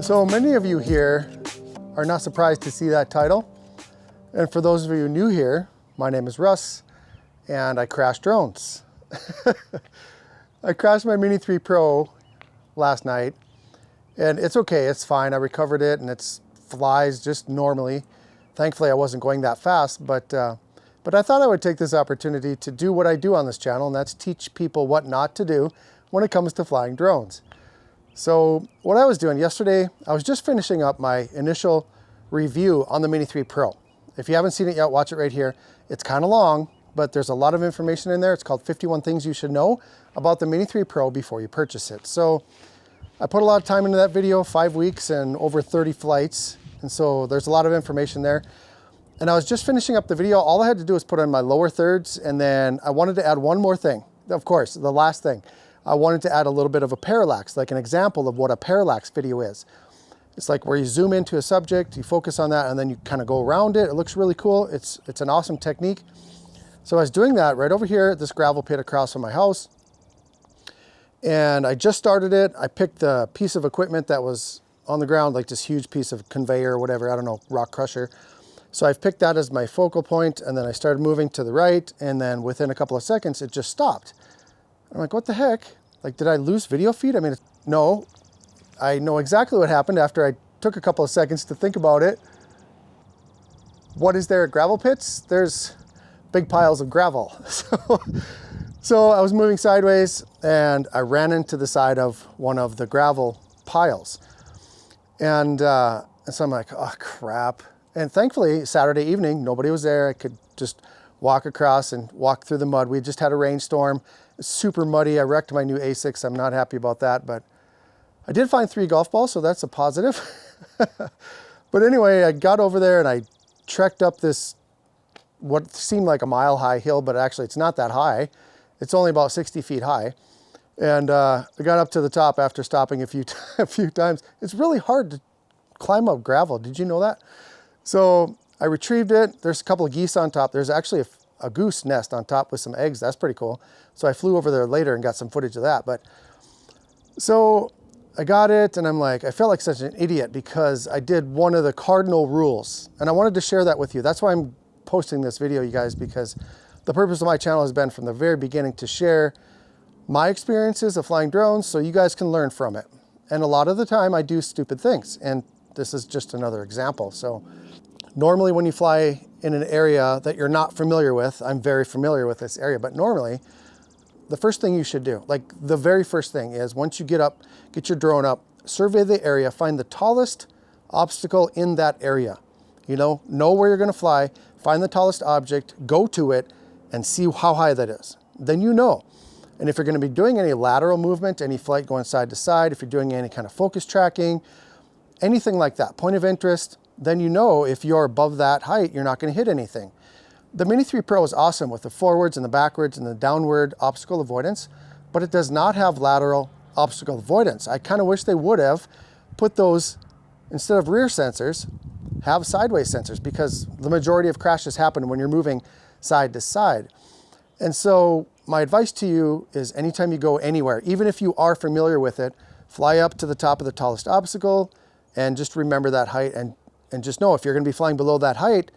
So many of you here are not surprised to see that title. And for those of you new here, my name is Russ and I crash drones. I crashed my Mini 3 Pro last night and it's okay, it's fine. I recovered it and it flies just normally. Thankfully I wasn't going that fast, but I thought I would take this opportunity to do what I do on this channel, and that's teach people what not to do when it comes to flying drones. So what I was doing yesterday, I was just finishing up my initial review on the Mini 3 Pro. If you haven't seen it yet, watch it right here. It's kind of long, but there's a lot of information in there. It's called 51 Things You Should Know About the Mini 3 Pro Before You Purchase It. So I put a lot of time into that video, 5 weeks and over 30 flights. And so there's a lot of information there. And I was just finishing up the video. All I had to do was put on my lower thirds, and then I wanted to add one more thing. Of course, the last thing. I wanted to add a little bit of a parallax, like an example of what a parallax video is. It's like where you zoom into a subject, you focus on that, and then you kind of go around it. It looks really cool. It's an awesome technique. So I was doing that right over here at this gravel pit across from my house. And I just started it. I picked the piece of equipment that was on the ground, like this huge piece of conveyor or whatever, I don't know, rock crusher. So I've picked that as my focal point, and then I started moving to the right, and then within a couple of seconds, it just stopped. I'm like, what the heck? Like, did I lose video feed? I mean, no, I know exactly what happened after I took a couple of seconds to think about it. What is there at gravel pits? There's big piles of gravel. So I was moving sideways and I ran into the side of one of the gravel piles. And so I'm like, oh crap. And thankfully, Saturday evening, nobody was there. I could just walk across and walk through the mud. We just had a rainstorm. It's super muddy. I wrecked my new Asics. I'm not happy about that, but I did find 3 golf balls, so that's a positive. But anyway, I got over there and I trekked up this, what seemed like a mile-high hill, but actually it's not that high. It's only about 60 feet high. And I got up to the top after stopping a few times. It's really hard to climb up gravel. Did you know that? So I retrieved it. There's a couple of geese on top. There's actually a goose nest on top with some eggs. That's pretty cool. So I flew over there later and got some footage of that. But so I got it and I'm like, I felt like such an idiot because I did one of the cardinal rules, and I wanted to share that with you. That's why I'm posting this video, you guys, because the purpose of my channel has been from the very beginning to share my experiences of flying drones so you guys can learn from it. And a lot of the time I do stupid things, and this is just another example. So normally when you fly in an area that you're not familiar with, I'm very familiar with this area, but normally the first thing you should do, like the very first thing is once you get up, get your drone up, survey the area, find the tallest obstacle in that area. You know where you're gonna fly, find the tallest object, go to it, and see how high that is. Then you know. And if you're gonna be doing any lateral movement, any flight going side to side, if you're doing any kind of focus tracking, anything like that, point of interest, then you know if you're above that height, you're not gonna hit anything. The Mini 3 Pro is awesome with the forwards and the backwards and the downward obstacle avoidance, but it does not have lateral obstacle avoidance. I kind of wish they would have put those, instead of rear sensors, have sideways sensors, because the majority of crashes happen when you're moving side to side. And so my advice to you is anytime you go anywhere, even if you are familiar with it, fly up to the top of the tallest obstacle and just remember that height, and just know if you're gonna be flying below that height,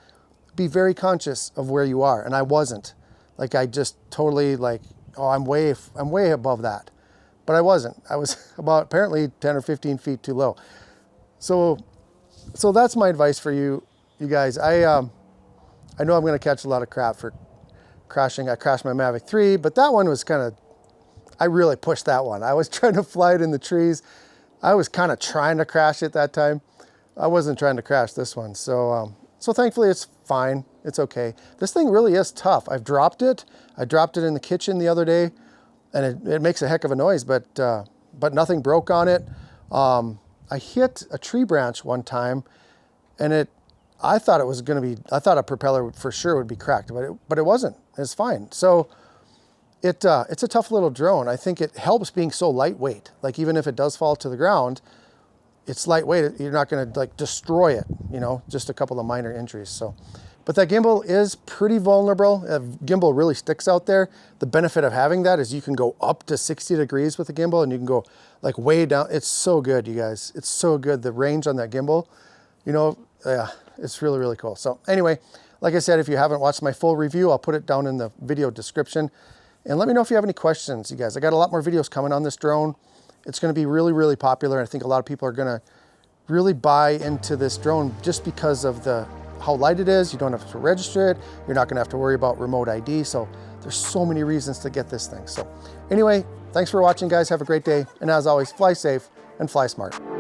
be very conscious of where you are. And I wasn't. Like I just totally like, oh, I'm way above that. But I wasn't. I was about apparently 10 or 15 feet too low. So that's my advice for you guys. I know I'm gonna catch a lot of crap for crashing. I crashed my Mavic 3, but that one was kind of, I really pushed that one. I was trying to fly it in the trees. I was kind of trying to crash it that time. I wasn't trying to crash this one. So thankfully it's fine. It's okay. This thing really is tough. I've dropped it. I dropped it in the kitchen the other day, and it makes a heck of a noise, but nothing broke on it. I hit a tree branch one time, and I thought a propeller for sure would be cracked, but it wasn't. It's fine. So it's a tough little drone. I think it helps being so lightweight. Like even if it does fall to the ground, it's lightweight. You're not going to like destroy it, just a couple of minor injuries. So But that gimbal is pretty vulnerable. Gimbal really sticks out there. The benefit of having that is you can go up to 60 degrees with the gimbal, and you can go like way down. It's so good, you guys. It's so good. The range on that gimbal, you know, yeah, it's really, really cool. So anyway, like I said, if you haven't watched my full review, I'll put it down in the video description. And let me know if you have any questions, you guys. I got a lot more videos coming on this drone. It's going to be really, really popular. I think a lot of people are going to really buy into this drone just because of how light it is. You don't have to register it. You're not going to have to worry about remote ID. So there's so many reasons to get this thing. So anyway, thanks for watching, guys. Have a great day. And as always, fly safe and fly smart.